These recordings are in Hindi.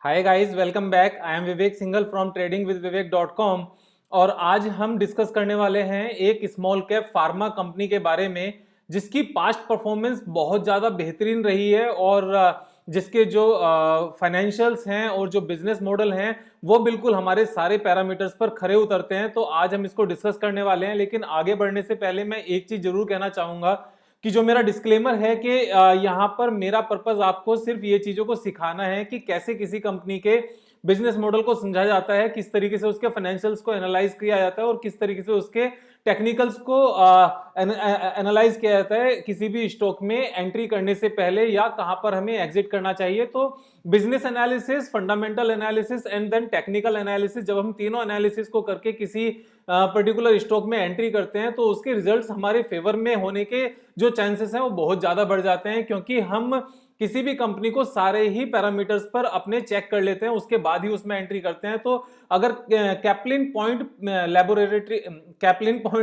Hi guys, welcome back. I am Vivek Singhal from tradingwithvivek.com। और आज हम डिस्कस करने वाले हैं एक स्मॉल कैप फार्मा कंपनी के बारे में जिसकी पास्ट परफॉर्मेंस बहुत ज़्यादा बेहतरीन रही है और जिसके जो फाइनेंशियल्स हैं और जो बिजनेस मॉडल हैं वो बिल्कुल हमारे सारे पैरामीटर्स पर खरे उतरते हैं। तो आज हम इसको डिस्कस करने वाले हैं, लेकिन आगे बढ़ने से पहले मैं एक चीज़ जरूर कहना चाहूँगा कि जो मेरा डिस्क्लेमर है कि यहाँ पर मेरा पर्पस आपको सिर्फ ये चीज़ों को सिखाना है कि कैसे किसी कंपनी के बिजनेस मॉडल को समझा जाता है, किस तरीके से उसके फाइनेंशियल्स को एनालाइज किया जाता है और किस तरीके से उसके टेक्निकल्स को एनालाइज किया जाता है किसी भी स्टॉक में एंट्री करने से पहले या कहां पर हमें एग्जिट करना चाहिए। तो business analysis, fundamental analysis and then technical analysis, जब हम तीनों एनालिसिस को करके किसी पर्टिकुलर स्टॉक में एंट्री करते हैं तो उसके रिजल्ट्स हमारे फेवर में होने के जो चांसेस हैं वो बहुत ज्यादा बढ़ जाते हैं, क्योंकि हम किसी भी कंपनी को सारे ही पैरामीटर्स पर अपने चेक कर लेते हैं, उसके बाद ही उसमें एंट्री करते हैं। तो अगर कैप्लिन पॉइंट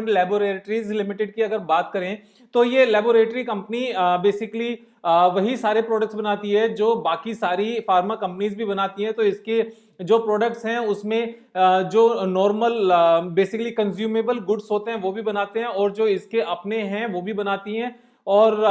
लेबोरेटरीज लिमिटेड की अगर बात करें तो ये लेबोरेटरी कंपनी बेसिकली वही सारे प्रोडक्ट्स बनाती है जो बाकी सारी फार्मा कंपनीज भी बनाती हैं। तो इसके जो प्रोडक्ट्स हैं उसमें जो नॉर्मल बेसिकली कंज्यूमेबल गुड्स होते हैं वो भी बनाते हैं और जो इसके अपने हैं वो भी बनाती हैं। और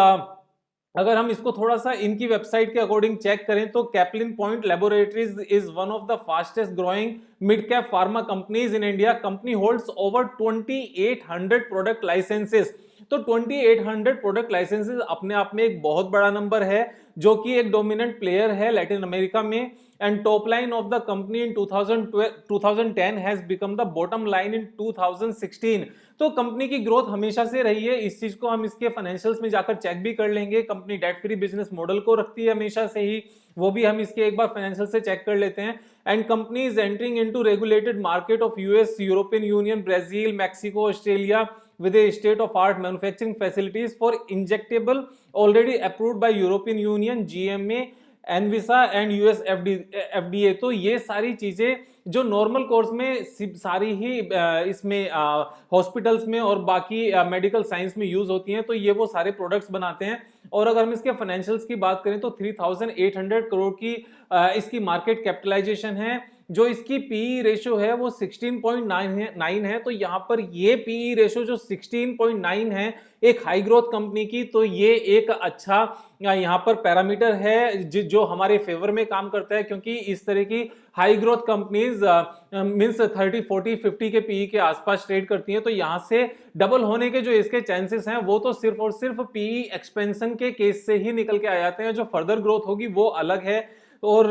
अगर हम इसको थोड़ा सा इनकी वेबसाइट के अकॉर्डिंग चेक करें तो Caplin Point Laboratories is one of the fastest growing mid cap pharma companies in India. Company holds over 2800 product licences. तो 2800 प्रोडक्ट लाइसेंसेस अपने आप में एक बहुत बड़ा नंबर है, जो कि एक डोमिनेंट प्लेयर है लैटिन अमेरिका में। And top line of the company in 2010 has become the bottom line in 2016। तो कंपनी की ग्रोथ हमेशा से रही है, इस चीज को हम इसके फाइनेंशियल्स में जाकर चेक भी कर लेंगे। Company debt free business model को रखती है हमेशा से ही, वो भी हम इसके एक बार फाइनेंशियल से चेक कर लेते हैं। And company is entering into regulated market of US, European union, Brazil, Mexico, Australia with a state of art manufacturing facilities for injectable already approved by European Union, GMA, ANVISA and US FDA. तो ये सारी चीजें जो नॉर्मल कोर्स में सारी ही इसमें हॉस्पिटल्स में और बाकी मेडिकल साइंस में यूज होती हैं, तो ये वो सारे प्रोडक्ट्स बनाते हैं। और अगर हम इसके फाइनेंशियल्स की बात करें तो 3800 करोड़ की इसकी मार्केट कैपिटलाइजेशन है। जो इसकी पीई रेशियो है वो 16.9 है। तो यहाँ पर ये पीई रेशियो जो 16.9 है एक हाई ग्रोथ कंपनी की, तो ये एक अच्छा यहाँ पर पैरामीटर है जो हमारे फेवर में काम करता है, क्योंकि इस तरह की हाई ग्रोथ कंपनीज मींस 30, 40, 50 के पीई के आसपास ट्रेड करती हैं। तो यहाँ से डबल होने के जो इसके चांसेस हैं वो तो सिर्फ और सिर्फ पीई एक्सपेंशन के केस से ही निकल के आ जाते हैं। जो फर्दर ग्रोथ होगी वो अलग है। और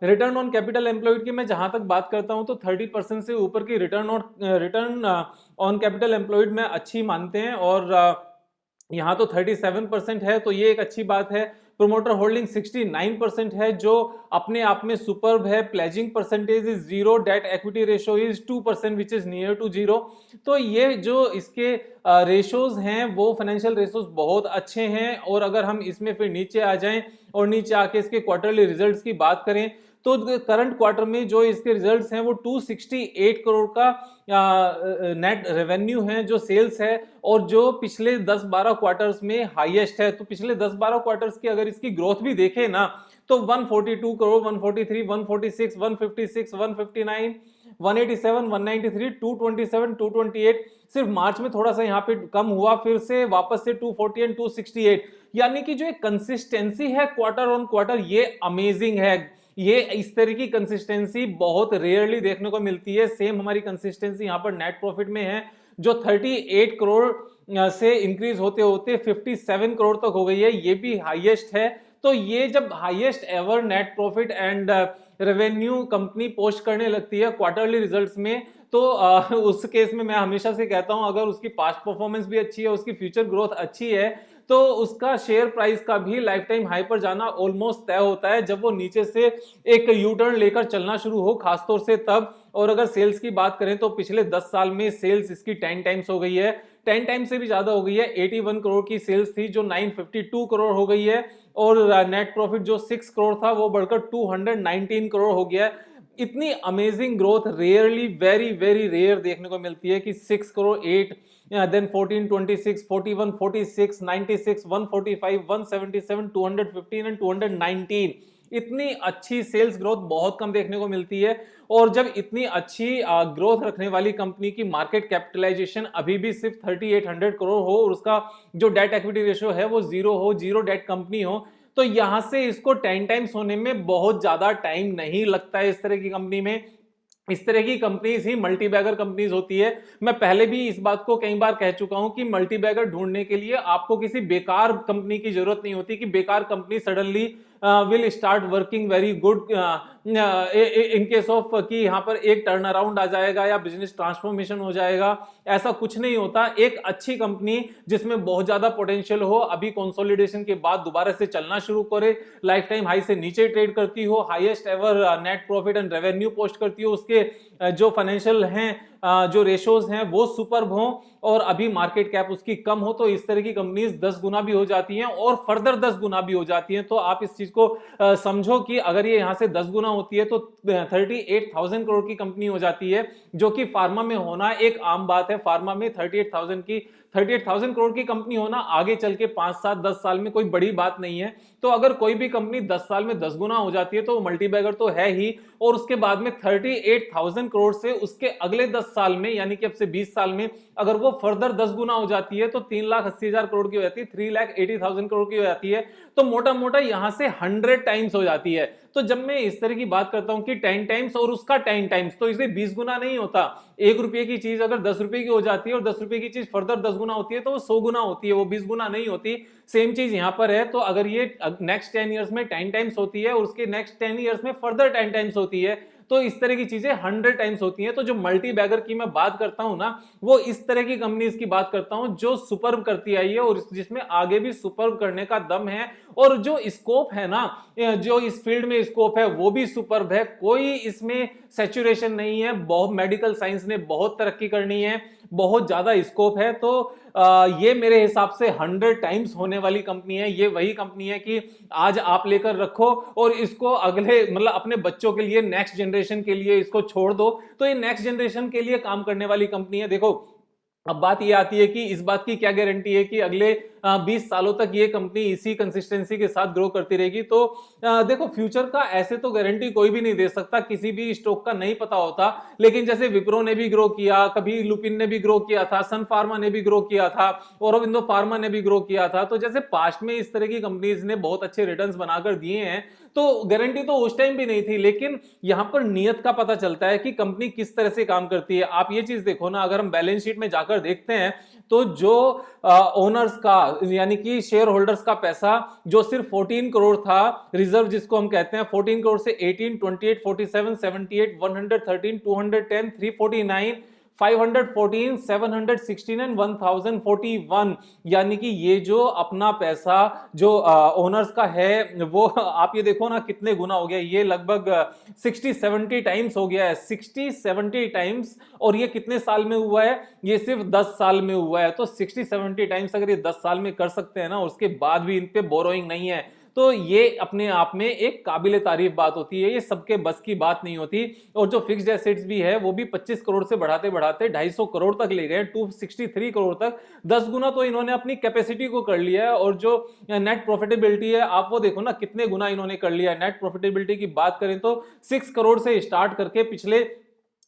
रिटर्न ऑन कैपिटल एम्प्लॉयड की मैं जहां तक बात करता हूं तो 30% से ऊपर की रिटर्न ऑन कैपिटल एम्प्लॉयड में अच्छी मानते हैं। और यहाँ तो 37% है, तो ये एक अच्छी बात है। प्रोमोटर होल्डिंग 69% है, जो अपने आप में सुपर्ब है। Pledging percentage is 0, debt equity ratio is 2% which is near to 0। तो ये जो इसके रेशोज हैं वो फाइनेंशियल रेशोज बहुत अच्छे हैं। और अगर हम इसमें फिर नीचे आ जाएं और नीचे आके इसके क्वार्टरली रिजल्ट्स की बात करें तो करंट क्वार्टर में जो इसके रिजल्ट्स हैं वो 268 करोड़ का नेट रेवेन्यू है, जो सेल्स है, और जो पिछले 10-12 क्वार्टर्स में हाईएस्ट है। तो पिछले 10-12 क्वार्टर्स की अगर इसकी ग्रोथ भी देखें ना तो 142 करोड़, 143, 146, 156, 159, 187, 193, 227, 228। सिर्फ मार्च में थोड़ा सा यहाँ पे कम हुआ, फिर से वापस से 240 एंड 268। यानी कि जो एक कंसिस्टेंसी है क्वार्टर ऑन क्वार्टर, ये अमेजिंग है। ये इस तरह की कंसिस्टेंसी बहुत रेयरली देखने को मिलती है। सेम हमारी कंसिस्टेंसी यहाँ पर नेट प्रॉफिट में है, जो 38 करोड़ से इंक्रीज होते होते 57 करोड़ तक हो गई है, ये भी हाईएस्ट है। तो ये जब highest ever net profit and revenue company post करने लगती है क्वार्टरली रिजल्ट्स में, तो उस केस में मैं हमेशा से कहता हूं अगर उसकी पास्ट परफॉर्मेंस भी अच्छी है, उसकी फ्यूचर ग्रोथ अच्छी है, तो उसका शेयर प्राइस का भी लाइफ टाइम हाई पर जाना ऑलमोस्ट तय होता है जब वो नीचे से एक यू टर्न लेकर चलना शुरू हो, खासतौर से तब। और अगर सेल्स की बात करें तो पिछले 10 साल में सेल्स इसकी 10 टाइम्स हो गई है, 10 टाइम्स से भी ज्यादा हो गई है। 81 करोड़ की सेल्स थी जो 952 करोड़ हो गई है, और नेट प्रॉफिट जो 6 करोड़ था वो बढ़कर 219 करोड़ हो गया है। इतनी amazing growth rarely, very very rare देखने को मिलती है कि 6 करोड़ 8, then 14, 26, 41, 46, 96, 145, 177, 215 and 219। इतनी अच्छी सेल्स ग्रोथ बहुत कम देखने को मिलती है। और जब इतनी अच्छी ग्रोथ रखने वाली कंपनी की मार्केट कैपिटलाइजेशन अभी भी सिर्फ 3800 करोड़ हो और उसका जो डेट इक्विटी रेशियो है वो जीरो हो, जीरो डेट कंपनी हो, तो यहां से इसको 10 टाइम्स होने में बहुत ज्यादा टाइम नहीं लगता है। इस तरह की कंपनी में, इस तरह की कंपनीज ही मल्टीबैगर कंपनीज होती है। मैं पहले भी इस बात को कई बार कह चुका हूं कि मल्टीबैगर ढूंढने के लिए आपको किसी बेकार कंपनी की जरूरत नहीं होती कि बेकार company suddenly will start working very good in case of कि यहां पर एक टर्न अराउंड आ जाएगा या बिजनेस ट्रांसफॉर्मेशन हो जाएगा। ऐसा कुछ नहीं होता। एक अच्छी कंपनी जिसमें बहुत ज्यादा पोटेंशियल हो, अभी कंसोलिडेशन के बाद दोबारा से चलना शुरू करे, लाइफ टाइम हाई से नीचे ट्रेड करती हो, highest ever net profit and revenue post करती हो, उसके जो फाइनेंशियल हैं, जो रेशोज हैं वो सुपर्ब हो और अभी मार्केट कैप उसकी कम हो, तो इस तरह की कंपनीज 10 गुना भी हो जाती हैं और फर्दर 10 गुना भी हो जाती हैं। तो आप इस चीज को समझो कि अगर ये यहां से 10 गुना होती है तो 38,000 करोड़ की कंपनी हो जाती है, जो कि फार्मा में होना एक आम बात है। फार्मा में 38,000 करोड़ की कंपनी होना आगे चल के 5, 7, 10 साल में कोई बड़ी बात नहीं है। तो अगर कोई भी कंपनी 10 साल में 10 गुना हो जाती है तो मल्टीबैगर तो है ही, और उसके बाद में 38,000 करोड़ से उसके अगले 10 साल में यानी कि अब से 20 साल में अगर वो फर्दर 10 गुना हो जाती है तो 3,80,000 करोड़ की हो जाती है, 3,80,000 करोड़ की हो जाती है। तो मोटा मोटा यहां से 100 टाइम्स हो जाती है। तो जब मैं इस तरह की बात करता हूं कि 10 टाइम्स और उसका 10 टाइम्स, तो इसे 20 गुना नहीं होता। 1 रुपए की चीज अगर 10 रुपए की हो जाती है और 10 रुपए की चीज फर्दर 10 गुना होती है तो वो 100 गुना होती है, वो 20 गुना नहीं होती। सेम चीज यहां पर है। तो अगर ये नेक्स्ट 10 इयर्स में 10 टाइम्स होती है और उसके नेक्स्ट 10 इयर्स में फर्दर 10 टाइम्स होती है, तो इस तरह की चीजें 100 टाइम्स होती हैं। तो जो मल्टी बैगर की मैं बात करता हूं ना, वो इस तरह की कंपनीज की बात करता हूं जो सुपर्ब करती आई है और जिसमें आगे भी सुपर्ब करने का दम है, और जो स्कोप है ना, जो इस फील्ड में स्कोप है वो भी सुपर्ब है। कोई इसमें सैचुरेशन नहीं है। बहुत मेडिकल साइंस ने बहुत तरक्की करनी है, बहुत ज्यादा स्कोप है। तो ये मेरे हिसाब से 100 टाइम्स होने वाली कंपनी है। ये वही कंपनी है कि आज आप लेकर रखो और इसको अगले मतलब अपने बच्चों के लिए, नेक्स्ट जनरेशन के लिए इसको छोड़ दो, तो ये नेक्स्ट जनरेशन के लिए काम करने वाली कंपनी है। देखो अब बात ये आती है कि इस बात की क्या गारंटी है कि अगले 20 सालों तक ये कंपनी इसी कंसिस्टेंसी के साथ ग्रो करती रहेगी। तो देखो फ्यूचर का ऐसे तो गारंटी कोई भी नहीं दे सकता, किसी भी स्टॉक का नहीं पता होता। लेकिन जैसे विप्रो ने भी ग्रो किया, कभी लुपिन ने भी ग्रो किया था, सन फार्मा ने भी ग्रो किया था, औरोबिंदो फार्मा ने भी ग्रो किया था। तो जैसे पास्ट में इस तरह की कंपनीज ने बहुत अच्छे रिटर्न्स बनाकर दिए हैं, तो गारंटी तो उस टाइम भी नहीं थी। लेकिन यहां पर नियत का पता चलता है कि कंपनी किस तरह से काम करती है। आप ये चीज देखो ना, अगर हम बैलेंस शीट में जाकर देखते हैं तो जो ओनर्स का यानी कि शेयर होल्डर्स का पैसा जो सिर्फ 14 करोड़ था, रिजर्व जिसको हम कहते हैं, 14 करोड़ से 18, 28, 47, 78, 113, 210, 349, 514, 716 एंड 1041, यानी कि ये जो अपना पैसा जो ओनर्स का है वो आप ये देखो ना कितने गुना हो गया। ये लगभग 60-70 टाइम्स हो गया है, 60-70 टाइम्स। और ये कितने साल में हुआ है? ये सिर्फ 10 साल में हुआ है। तो 60-70 टाइम्स अगर ये 10 साल में कर सकते हैं ना, उसके बाद भी इन पे बोरोइंग नहीं है, तो ये अपने आप में एक काबिल तारीफ बात होती है। ये सबके बस की बात नहीं होती। और जो फिक्स्ड एसेट्स भी है वो भी 25 करोड़ से बढ़ाते बढ़ाते 250 करोड़ तक ले गए, 263 करोड़ तक। 10 गुना तो इन्होंने अपनी कैपेसिटी को कर लिया है। और जो नेट प्रॉफिटेबिलिटी है आप वो देखो ना कितने गुना इन्होंने कर लिया है। नेट प्रॉफिटेबिलिटी की बात करें तो 6 करोड़ से स्टार्ट करके पिछले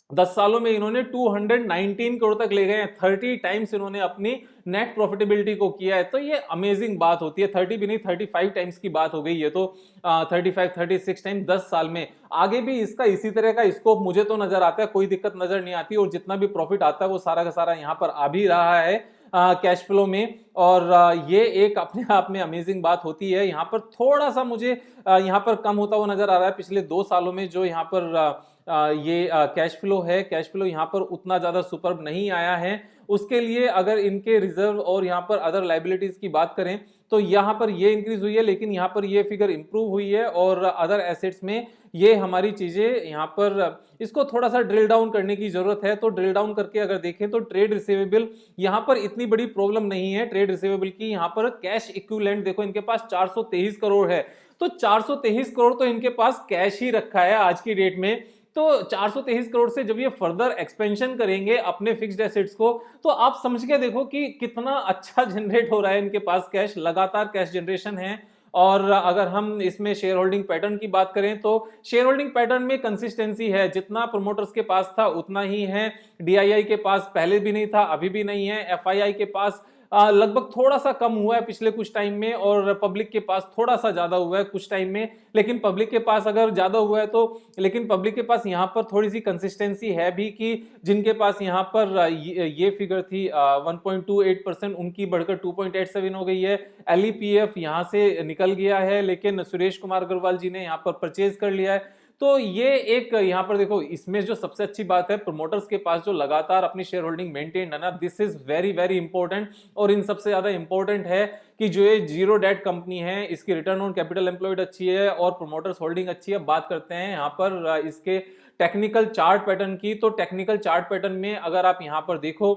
10 सालों में इन्होंने 219 करोड़ तक ले गए हैं। 30 टाइम्स इन्होंने अपनी नेट प्रॉफिटेबिलिटी को किया है। तो ये अमेजिंग बात होती है। 30 भी नहीं, 35 टाइम्स की बात हो गई है। तो 35, 36 टाइम 10 साल में। आगे भी इसका इसी तरह का स्कोप मुझे तो नजर आता है, कोई दिक्कत नजर नहीं आती। और जितना भी प्रॉफिट आता है वो सारा का सारा यहाँ पर आ भी रहा है कैश फ्लो में। और ये एक अपने आप में अमेजिंग बात होती है। यहाँ पर थोड़ा सा मुझे यहाँ पर कम होता हुआ नजर आ रहा है पिछले 2 सालों में। जो यहाँ पर ये कैश फ्लो है, कैश फ्लो यहाँ पर उतना ज्यादा सुपर्ब नहीं आया है। उसके लिए अगर इनके रिजर्व और यहाँ पर अदर लाइबिलिटीज की बात करें तो यहाँ पर ये इंक्रीज हुई है, लेकिन यहाँ पर ये फिगर इंप्रूव हुई है। और अदर एसेट्स में ये हमारी चीजें यहाँ पर इसको थोड़ा सा ड्रिल डाउन करने की जरूरत है। तो ड्रिल डाउन करके अगर देखें तो ट्रेड रिसीवेबल यहाँ पर इतनी बड़ी प्रॉब्लम नहीं है। ट्रेड रिसीवेबल की यहाँ पर कैश इक्विवेलेंट देखो, इनके पास 423 करोड़ है। तो 423 करोड़ तो इनके पास कैश ही रखा है आज की डेट में। तो 423 करोड़ से जब ये फर्दर एक्सपेंशन करेंगे अपने फिक्स्ड एसेट्स को, तो आप समझ के देखो कि कितना अच्छा जनरेट हो रहा है इनके पास कैश, लगातार कैश जनरेशन है। और अगर हम इसमें शेयर होल्डिंग पैटर्न की बात करें तो शेयर होल्डिंग पैटर्न में कंसिस्टेंसी है, जितना प्रोमोटर्स के पास था उतना ही है। डीआईआई के पास पहले भी नहीं था, अभी भी नहीं है। एफआईआई के पास लगभग थोड़ा सा कम हुआ है पिछले कुछ टाइम में, और पब्लिक के पास थोड़ा सा ज्यादा हुआ है कुछ टाइम में। लेकिन पब्लिक के पास अगर ज्यादा हुआ है तो, लेकिन पब्लिक के पास यहाँ पर थोड़ी सी कंसिस्टेंसी है भी कि जिनके पास यहाँ पर ये फिगर थी 1.28%, उनकी बढ़कर 2.87 हो गई है। एलईपीएफ यहाँ से निकल गया है, लेकिन सुरेश कुमार अग्रवाल जी ने यहाँ पर परचेज कर लिया है। तो ये एक यहाँ पर देखो, इसमें जो सबसे अच्छी बात है, प्रोमोटर्स के पास जो लगातार अपनी शेयर होल्डिंग मेंटेन है ना, this is very very important. और इन सबसे ज्यादा इंपॉर्टेंट है कि जो ये जीरो डेट कंपनी है, इसकी रिटर्न ऑन कैपिटल एम्प्लॉयड अच्छी है और प्रोमोटर्स होल्डिंग अच्छी है। बात करते हैं यहाँ पर इसके टेक्निकल चार्ट पैटर्न की। तो टेक्निकल चार्ट पैटर्न में अगर आप यहाँ पर देखो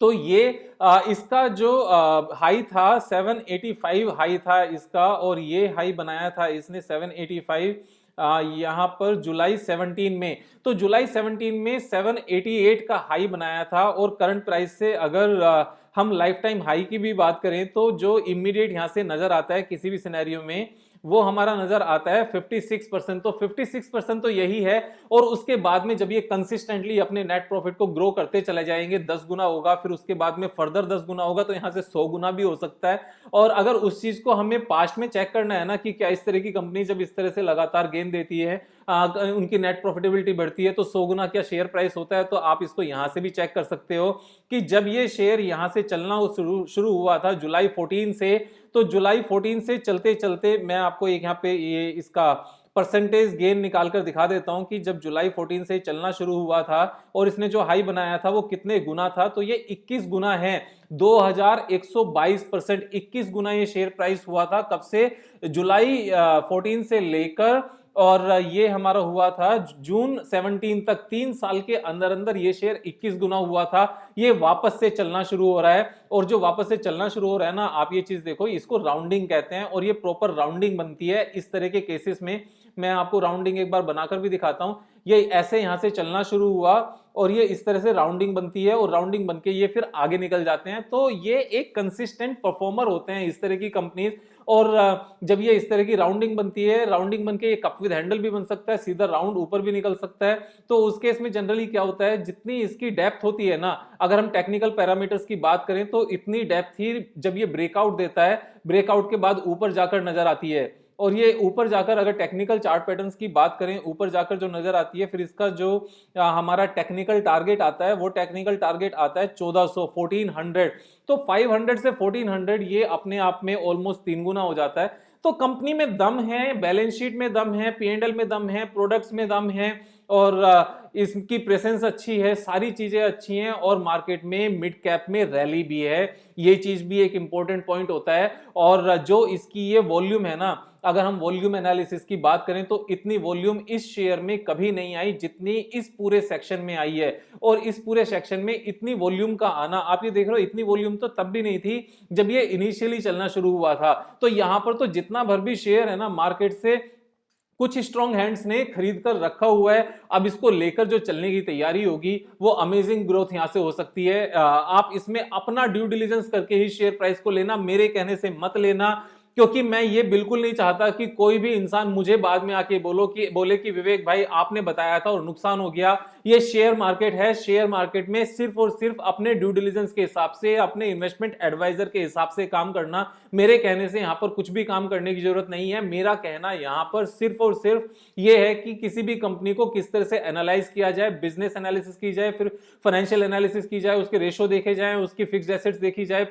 तो ये इसका जो हाई था 785 हाई था इसका, और ये हाई बनाया था इसने 785 यहाँ पर जुलाई 17 में। तो जुलाई 17 में 788 का हाई बनाया था, और करंट प्राइस से अगर हम लाइफ टाइम हाई की भी बात करें तो जो इमीडिएट यहाँ से नजर आता है किसी भी सिनेरियो में, वो हमारा नजर आता है 56%। तो 56% तो यही है। और उसके बाद में जब ये कंसिस्टेंटली अपने नेट प्रॉफिट को ग्रो करते चले जाएंगे, 10 गुना होगा, फिर उसके बाद में फर्दर 10 गुना होगा, तो यहां से 100 गुना भी हो सकता है। और अगर उस चीज को हमें पास्ट में चेक करना है ना कि क्या इस तरह की कंपनी जब इस तरह से लगातार गेन देती है, उनकी नेट प्रॉफिटेबिलिटी बढ़ती है, तो 100 गुना क्या शेयर प्राइस होता है। तो आप इसको यहां से भी चेक कर सकते हो कि जब ये शेयर यहां से चलना शुरू हुआ था जुलाई 14 से, तो जुलाई 14 से चलते चलते मैं आपको एक यहाँ पे ये इसका परसेंटेज गेन निकालकर दिखा देता हूं कि जब जुलाई 14 से चलना शुरू हुआ था और इसने जो हाई बनाया था वो कितने गुना था। तो ये 21 गुना है, 2122%, 21 गुना ये शेयर प्राइस हुआ था। कब से? जुलाई 14 से लेकर, और ये हमारा हुआ था जून 17 तक। 3 साल के अंदर अंदर ये शेयर 21 गुना हुआ था। ये वापस से चलना शुरू हो रहा है, और जो वापस से चलना शुरू हो रहा है ना, आप ये चीज देखो, इसको राउंडिंग कहते हैं, और ये प्रॉपर राउंडिंग बनती है इस तरह के केसेस में। मैं आपको राउंडिंग एक बार बनाकर भी दिखाता हूं। ये ऐसे यहां से चलना शुरू हुआ और ये इस तरह से राउंडिंग बनती है, और राउंडिंग बनके ये फिर आगे निकल जाते हैं। तो ये एक कंसिस्टेंट परफॉर्मर होते हैं इस तरह की कंपनीज। और जब ये इस तरह की राउंडिंग बनती है, राउंडिंग बनके ये कप विद हैंडल भी बन सकता है, सीधा राउंड ऊपर भी निकल सकता है। तो उस केस में जनरली क्या होता है, जितनी इसकी डेप्थ होती है ना, अगर हम टेक्निकल पैरामीटर्स की बात करें तो इतनी डेप्थ ही जब ये ब्रेकआउट देता है, ब्रेकआउट के बाद ऊपर जाकर नजर आती है। और ये ऊपर जाकर अगर टेक्निकल चार्ट पैटर्न्स की बात करें, ऊपर जाकर जो नजर आती है, फिर इसका जो हमारा टेक्निकल टारगेट आता है, वो टेक्निकल टारगेट आता है 1400, 1400। तो 500 से 1400 ये अपने आप में ऑलमोस्ट 3 गुना हो जाता है। तो कंपनी में दम है, बैलेंस शीट में दम है, पीएनएल में दम है, प्रोडक्ट्स में दम है, और इसकी प्रेजेंस अच्छी है, सारी चीजें अच्छी हैं, और मार्केट में मिड कैप में रैली भी है। ये चीज भी एक इंपॉर्टेंट पॉइंट होता है। और जो इसकी ये वॉल्यूम है ना, अगर हम वॉल्यूम एनालिसिस की बात करें तो इतनी वॉल्यूम इस शेयर में कभी नहीं आई जितनी इस पूरे सेक्शन में आई है। और इस पूरे सेक्शन में इतनी वॉल्यूम का आना, आप ये देख रहे हो, इतनी वॉल्यूम तो तब भी नहीं थी जब ये इनिशियली चलना शुरू हुआ था। तो यहां पर तो जितना भर भी शेयर है ना मार्केट से, कुछ स्ट्रॉन्ग हैंड्स ने खरीद कर रखा हुआ है। अब इसको लेकर जो चलने की तैयारी होगी वो अमेजिंग ग्रोथ यहां से हो सकती है। आप इसमें अपना ड्यू डिलिजेंस करके ही शेयर प्राइस को लेना, मेरे कहने से मत लेना, क्योंकि मैं ये बिल्कुल नहीं चाहता कि कोई भी इंसान मुझे बाद में आके बोले कि विवेक भाई आपने बताया था और नुकसान हो गया। ये शेयर मार्केट है, शेयर मार्केट में सिर्फ और सिर्फ अपने ड्यू डिलिजेंस के हिसाब से, अपने इन्वेस्टमेंट एडवाइजर के हिसाब से काम करना। मेरे कहने से यहाँ पर कुछ भी काम करने की जरूरत नहीं है। मेरा कहना यहाँ पर सिर्फ और सिर्फ ये है कि किसी भी कंपनी को किस तरह से एनालाइज किया जाए, बिजनेस एनालिसिस की जाए, फिर फाइनेंशियल एनालिसिस की जाए, उसके रेशो देखे जाए, उसकी फिक्स्ड एसेट्स देखी जाए,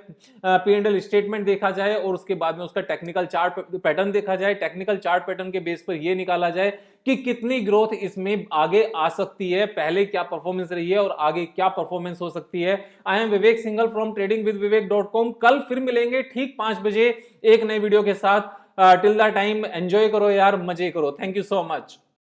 पी&एल स्टेटमेंट देखा जाए, और उसके बाद में उसका टेक्निकल चार्ट पैटर्न देखा जाए। टेक्निकल चार्ट पैटर्न के बेस पर यह निकाला जाए कि कितनी ग्रोथ इसमें आगे आ सकती है, पहले क्या परफॉर्मेंस रही है और आगे क्या परफॉर्मेंस हो सकती है। I am Vivek Singhal from tradingwithvivek.com। कल फिर मिलेंगे ठीक 5 बजे एक नए वीडियो के साथ। टिल द टाइम एंजॉय करो यार, मजे करो। Thank you so much.